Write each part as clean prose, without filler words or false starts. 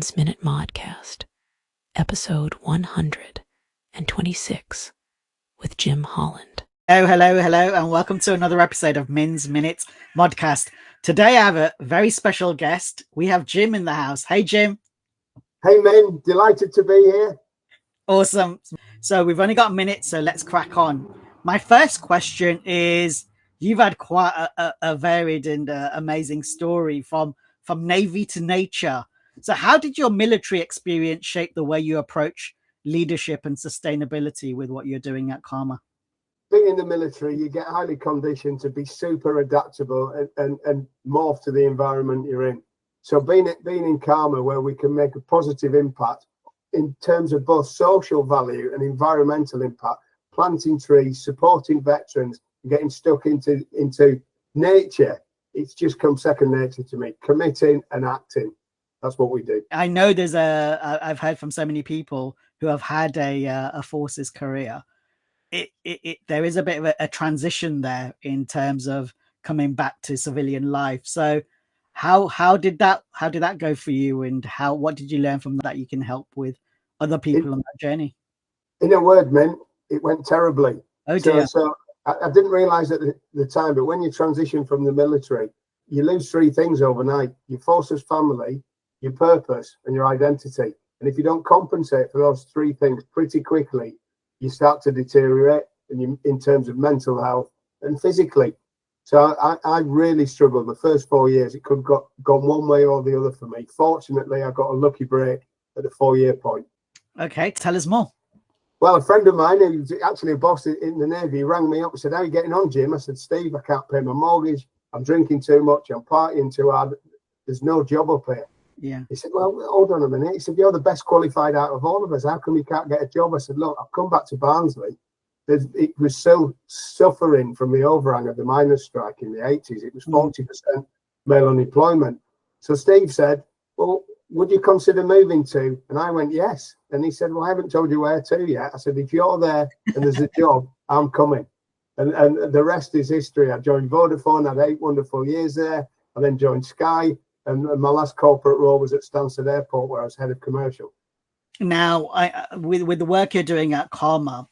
Men's Minute Modcast, episode 126, with Jim Holland. Hello, and welcome to another episode of Men's Minute Modcast. Today I have a very special guest. We have Jim in the house. Hey, Jim. Hey, men. Delighted to be here. Awesome. So we've only got a minute, so let's crack on. My first question is, you've had quite a varied and amazing story from Navy to nature. So how did your military experience shape the way you approach leadership and sustainability with what you're doing at Karma? Being in the military, you get highly conditioned to be super adaptable and morph to the environment you're in. So being in Karma, where we can make a positive impact in terms of both social value and environmental impact, planting trees, supporting veterans, and getting stuck into nature, it's just come second nature to me. Committing and acting. That's what we do. I know I've heard from so many people who have had a forces career. There is a bit of a transition there in terms of coming back to civilian life. So how did that go for you, and what did you learn from that you can help with other people on that journey? In a word, man, it went terribly. Oh dear. So I didn't realize at the time, but when you transition from the military, you lose three things overnight: your forces family, your purpose, and your identity. And if you don't compensate for those three things pretty quickly, you start to deteriorate in terms of mental health and physically. So I really struggled the first 4 years. It could have gone one way or the other for me. Fortunately, I got a lucky break at the 4-year point. Okay, tell us more. Well, a friend of mine who's actually a boss in the Navy rang me up and said, "How are you getting on, Jim?" I said, "Steve, I can't pay my mortgage. I'm drinking too much. I'm partying too hard. There's no job up here." Yeah. He said, "Well, hold on a minute." He said, "You're the best qualified out of all of us. How come you can't get a job?" I said, "Look, I've come back to Barnsley. It was so suffering from the overhang of the miners' strike in the 80s. It was 40% male unemployment." So Steve said, "Well, would you consider moving to?" And I went, "Yes." And he said, "Well, I haven't told you where to yet." I said, "If you're there and there's a job, I'm coming." And the rest is history. I joined Vodafone. I had 8 wonderful years there. I then joined Sky. And my last corporate role was at Stansted Airport, where I was head of commercial. Now, with the work you're doing at Karma,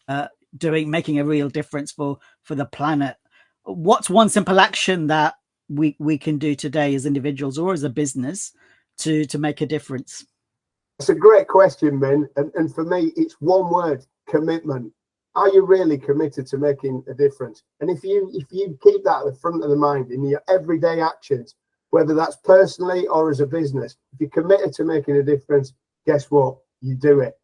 making a real difference for the planet, what's one simple action that we can do today as individuals or as a business to make a difference? It's a great question, Min. And for me, it's one word: commitment. Are you really committed to making a difference? And if you keep that at the front of the mind in your everyday actions, whether that's personally or as a business, if you're committed to making a difference, guess what? You do it.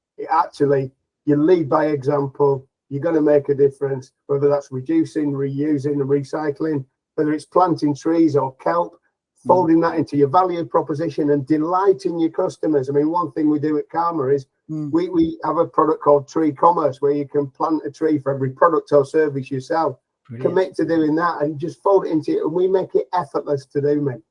You lead by example. You're going to make a difference, whether that's reducing, reusing, and recycling, whether it's planting trees or kelp, folding that into your value proposition and delighting your customers. I mean, one thing we do at Karma is we have a product called Tree Commerce, where you can plant a tree for every product or service you sell. Brilliant. Commit to doing that and just fold it into it, and we make it effortless to do, mate.